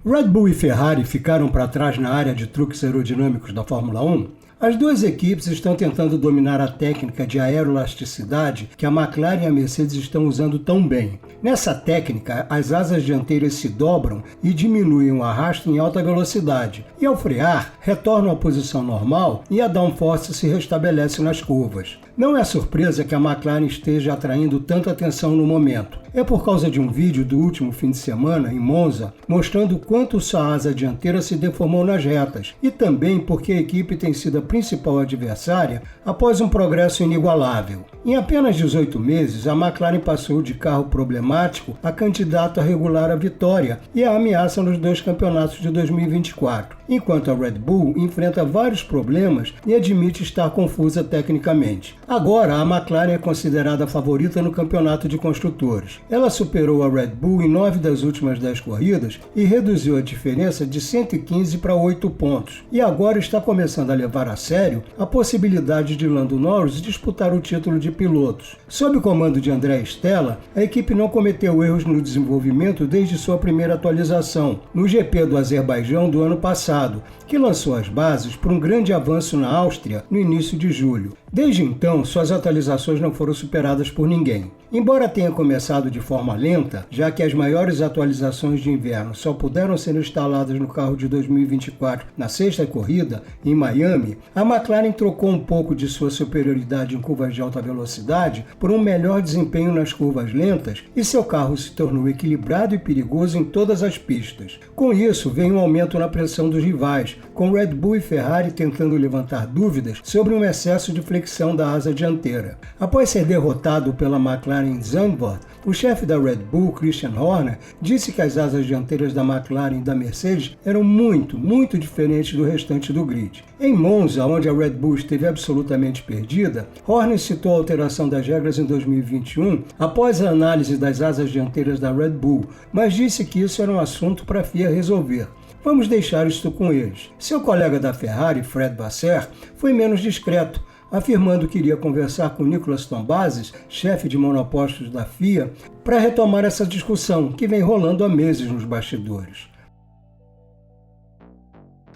Red Bull e Ferrari ficaram para trás na área de truques aerodinâmicos da Fórmula 1? As duas equipes estão tentando dominar a técnica de aeroelasticidade que a McLaren e a Mercedes estão usando tão bem. Nessa técnica, as asas dianteiras se dobram e diminuem o arrasto em alta velocidade, e ao frear, retornam à posição normal e a downforce se restabelece nas curvas. Não é surpresa que a McLaren esteja atraindo tanta atenção no momento. É por causa de um vídeo do último fim de semana, em Monza, mostrando quanto sua asa dianteira se deformou nas retas, e também porque a equipe tem sido a principal adversária após um progresso inigualável. Em apenas 18 meses, a McLaren passou de carro problemático a candidato a regular a vitória e a ameaça nos dois campeonatos de 2024, enquanto a Red Bull enfrenta vários problemas e admite estar confusa tecnicamente. Agora, a McLaren é considerada a favorita no campeonato de construtores. Ela superou a Red Bull em 9 das últimas 10 corridas e reduziu a diferença de 115 para 8 pontos, e agora está começando a levar a sério a possibilidade de Lando Norris disputar o título de pilotos. Sob o comando de André Stella, a equipe não cometeu erros no desenvolvimento desde sua primeira atualização, no GP do Azerbaijão do ano passado, que lançou as bases para um grande avanço na Áustria no início de julho. Desde então, suas atualizações não foram superadas por ninguém. Embora tenha começado de forma lenta, já que as maiores atualizações de inverno só puderam ser instaladas no carro de 2024 na sexta corrida, em Miami, a McLaren trocou um pouco de sua superioridade em curvas de alta velocidade por um melhor desempenho nas curvas lentas, e seu carro se tornou equilibrado e perigoso em todas as pistas. Com isso, veio um aumento na pressão dos rivais, com Red Bull e Ferrari tentando levantar dúvidas sobre um excesso de flexão da asa dianteira. Após ser derrotado pela McLaren em Zandvoort, o chefe da Red Bull, Christian Horner, disse que as asas dianteiras da McLaren e da Mercedes eram muito diferentes do restante do grid. Em Monza, onde a Red Bull esteve absolutamente perdida, Horner citou a alteração das regras em 2021 após a análise das asas dianteiras da Red Bull, mas disse que isso era um assunto para a FIA resolver. Vamos deixar isto com eles. Seu colega da Ferrari, Fred Vasseur, foi menos discreto, afirmando que iria conversar com Nicolas Tombazis, chefe de monopostos da FIA, para retomar essa discussão que vem rolando há meses nos bastidores.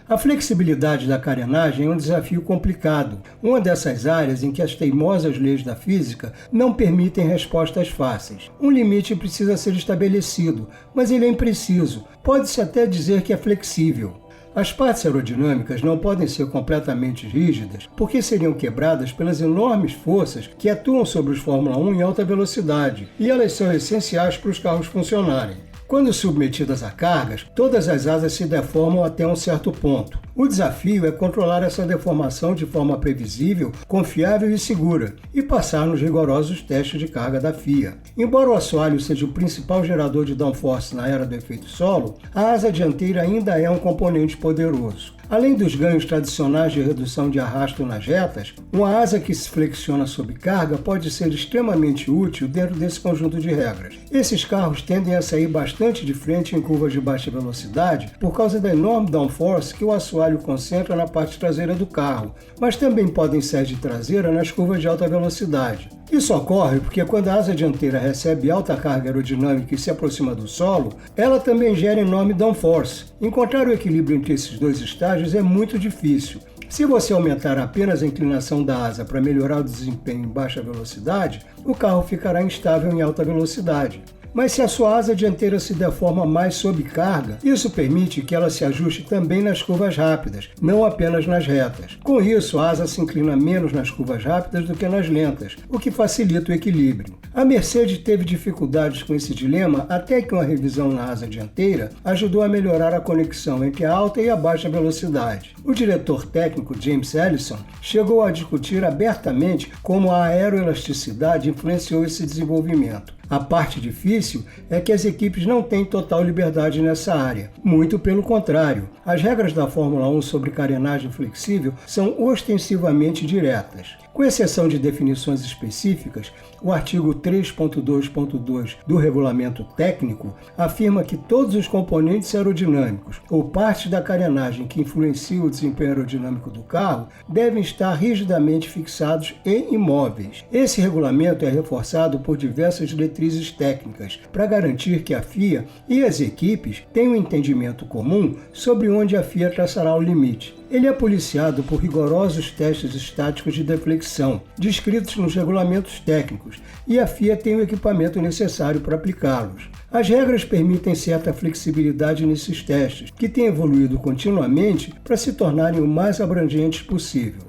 A flexibilidade da carenagem é um desafio complicado, uma dessas áreas em que as teimosas leis da física não permitem respostas fáceis. Um limite precisa ser estabelecido, mas ele é impreciso, pode-se até dizer que é flexível. As partes aerodinâmicas não podem ser completamente rígidas, porque seriam quebradas pelas enormes forças que atuam sobre os Fórmula 1 em alta velocidade, e elas são essenciais para os carros funcionarem. Quando submetidas a cargas, todas as asas se deformam até um certo ponto. O desafio é controlar essa deformação de forma previsível, confiável e segura, e passar nos rigorosos testes de carga da FIA. Embora o assoalho seja o principal gerador de downforce na era do efeito solo, a asa dianteira ainda é um componente poderoso. Além dos ganhos tradicionais de redução de arrasto nas retas, uma asa que se flexiona sob carga pode ser extremamente útil dentro desse conjunto de regras. Esses carros tendem a sair bastante de frente em curvas de baixa velocidade por causa da enorme downforce que o assoalho concentra na parte traseira do carro, mas também podem sair de traseira nas curvas de alta velocidade. Isso ocorre porque quando a asa dianteira recebe alta carga aerodinâmica e se aproxima do solo, ela também gera enorme downforce. Encontrar o equilíbrio entre esses dois estágios é muito difícil. Se você aumentar apenas a inclinação da asa para melhorar o desempenho em baixa velocidade, o carro ficará instável em alta velocidade. Mas se a sua asa dianteira se deforma mais sob carga, isso permite que ela se ajuste também nas curvas rápidas, não apenas nas retas. Com isso, a asa se inclina menos nas curvas rápidas do que nas lentas, o que facilita o equilíbrio. A Mercedes teve dificuldades com esse dilema até que uma revisão na asa dianteira ajudou a melhorar a conexão entre a alta e a baixa velocidade. O diretor técnico James Allison chegou a discutir abertamente como a aeroelasticidade influenciou esse desenvolvimento. A parte difícil é que as equipes não têm total liberdade nessa área. Muito pelo contrário, as regras da Fórmula 1 sobre carenagem flexível são ostensivamente diretas. Com exceção de definições específicas, o artigo 3.2.2 do Regulamento Técnico afirma que todos os componentes aerodinâmicos ou partes da carenagem que influenciam o desempenho aerodinâmico do carro devem estar rigidamente fixados e imóveis. Esse regulamento é reforçado por diversas diretrizes técnicas para garantir que a FIA e as equipes tenham um entendimento comum sobre onde a FIA traçará o limite. Ele é policiado por rigorosos testes estáticos de deflexão, descritos nos regulamentos técnicos, e a FIA tem o equipamento necessário para aplicá-los. As regras permitem certa flexibilidade nesses testes, que têm evoluído continuamente para se tornarem o mais abrangentes possível.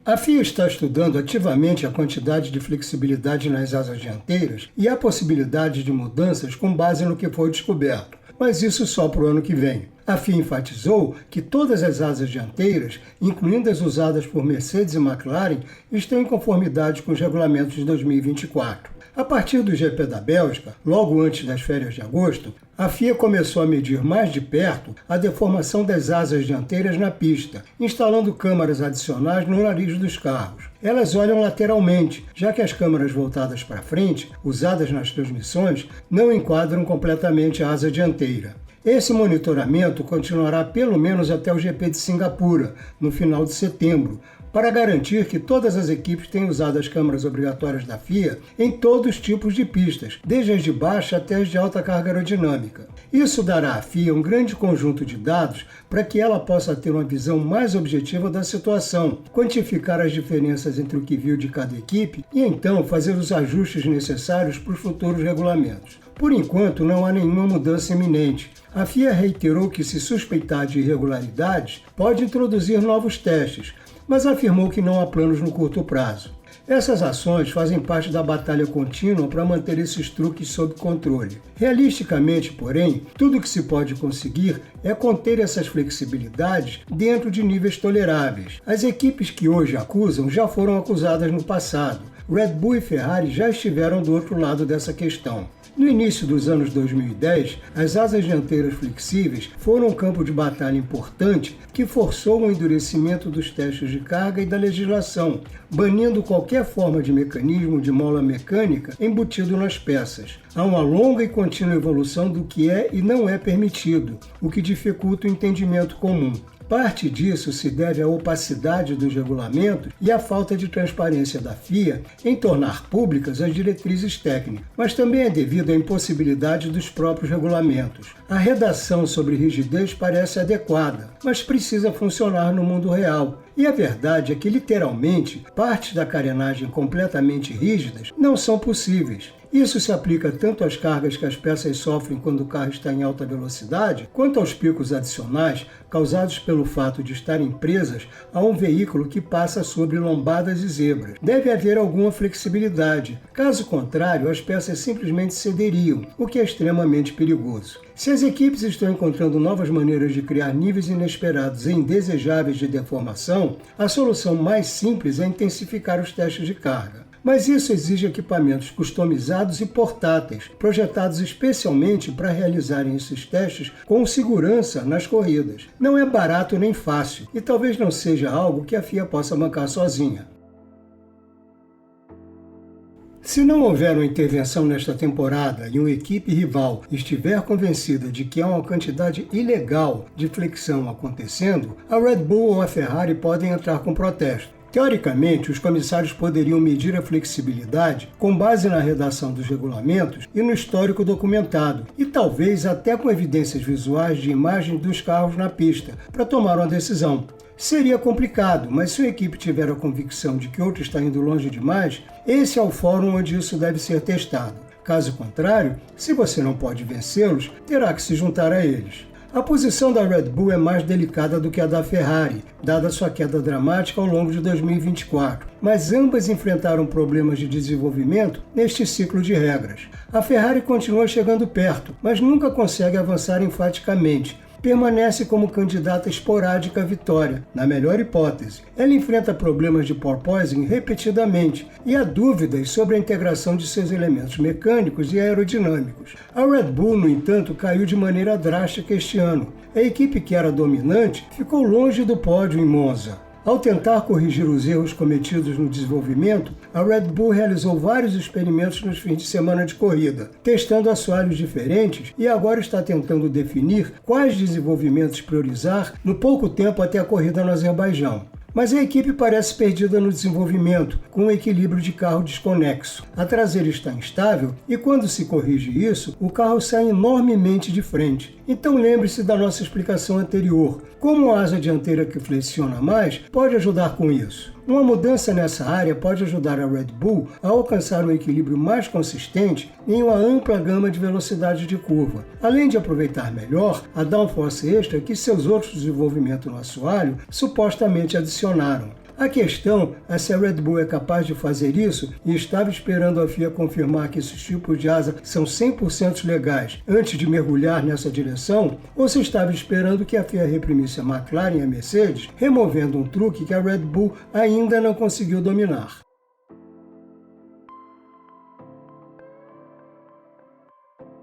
A FIA está estudando ativamente a quantidade de flexibilidade nas asas dianteiras e a possibilidade de mudanças com base no que foi descoberto, mas isso só para o ano que vem. A FIA enfatizou que todas as asas dianteiras, incluindo as usadas por Mercedes e McLaren, estão em conformidade com os regulamentos de 2024. A partir do GP da Bélgica, logo antes das férias de agosto, a FIA começou a medir mais de perto a deformação das asas dianteiras na pista, instalando câmaras adicionais no nariz dos carros. Elas olham lateralmente, já que as câmaras voltadas para frente, usadas nas transmissões, não enquadram completamente a asa dianteira. Esse monitoramento continuará pelo menos até o GP de Singapura, no final de setembro, para garantir que todas as equipes tenham usado as câmaras obrigatórias da FIA em todos os tipos de pistas, desde as de baixa até as de alta carga aerodinâmica. Isso dará à FIA um grande conjunto de dados para que ela possa ter uma visão mais objetiva da situação, quantificar as diferenças entre o que viu de cada equipe e então fazer os ajustes necessários para os futuros regulamentos. Por enquanto, não há nenhuma mudança iminente. A FIA reiterou que, se suspeitar de irregularidades, pode introduzir novos testes, mas afirmou que não há planos no curto prazo. Essas ações fazem parte da batalha contínua para manter esses truques sob controle. Realisticamente, porém, tudo o que se pode conseguir é conter essas flexibilidades dentro de níveis toleráveis. As equipes que hoje acusam já foram acusadas no passado. Red Bull e Ferrari já estiveram do outro lado dessa questão. No início dos anos 2010, as asas dianteiras flexíveis foram um campo de batalha importante que forçou o endurecimento dos testes de carga e da legislação, banindo qualquer forma de mecanismo de mola mecânica embutido nas peças. Há uma longa e contínua evolução do que é e não é permitido, o que dificulta o entendimento comum. Parte disso se deve à opacidade dos regulamentos e à falta de transparência da FIA em tornar públicas as diretrizes técnicas, mas também é devido à impossibilidade dos próprios regulamentos. A redação sobre rigidez parece adequada, mas precisa funcionar no mundo real. E a verdade é que, literalmente, partes da carenagem completamente rígidas não são possíveis. Isso se aplica tanto às cargas que as peças sofrem quando o carro está em alta velocidade, quanto aos picos adicionais causados pelo fato de estarem presas a um veículo que passa sobre lombadas e zebras. Deve haver alguma flexibilidade. Caso contrário, as peças simplesmente cederiam, o que é extremamente perigoso. Se as equipes estão encontrando novas maneiras de criar níveis inesperados e indesejáveis de deformação, a solução mais simples é intensificar os testes de carga. Mas isso exige equipamentos customizados e portáteis, projetados especialmente para realizarem esses testes com segurança nas corridas. Não é barato nem fácil, e talvez não seja algo que a FIA possa bancar sozinha. Se não houver uma intervenção nesta temporada e uma equipe rival estiver convencida de que há uma quantidade ilegal de flexão acontecendo, a Red Bull ou a Ferrari podem entrar com protesto. Teoricamente, os comissários poderiam medir a flexibilidade com base na redação dos regulamentos e no histórico documentado, e talvez até com evidências visuais de imagem dos carros na pista, para tomar uma decisão. Seria complicado, mas se a equipe tiver a convicção de que outro está indo longe demais, esse é o fórum onde isso deve ser testado. Caso contrário, se você não pode vencê-los, terá que se juntar a eles. A posição da Red Bull é mais delicada do que a da Ferrari, dada sua queda dramática ao longo de 2024, mas ambas enfrentaram problemas de desenvolvimento neste ciclo de regras. A Ferrari continua chegando perto, mas nunca consegue avançar enfaticamente. Permanece como candidata esporádica à vitória, na melhor hipótese. Ela enfrenta problemas de porpoising repetidamente e há dúvidas sobre a integração de seus elementos mecânicos e aerodinâmicos. A Red Bull, no entanto, caiu de maneira drástica este ano. A equipe que era dominante ficou longe do pódio em Monza. Ao tentar corrigir os erros cometidos no desenvolvimento, a Red Bull realizou vários experimentos nos fins de semana de corrida, testando assoalhos diferentes e agora está tentando definir quais desenvolvimentos priorizar no pouco tempo até a corrida no Azerbaijão. Mas a equipe parece perdida no desenvolvimento, com um equilíbrio de carro desconexo. A traseira está instável e quando se corrige isso, o carro sai enormemente de frente. Então lembre-se da nossa explicação anterior. Como a asa dianteira que flexiona mais pode ajudar com isso? Uma mudança nessa área pode ajudar a Red Bull a alcançar um equilíbrio mais consistente em uma ampla gama de velocidade de curva, além de aproveitar melhor a downforce extra que seus outros desenvolvimentos no assoalho supostamente adicionaram. A questão é se a Red Bull é capaz de fazer isso e estava esperando a FIA confirmar que esses tipos de asa são 100% legais antes de mergulhar nessa direção, ou se estava esperando que a FIA reprimisse a McLaren e a Mercedes, removendo um truque que a Red Bull ainda não conseguiu dominar.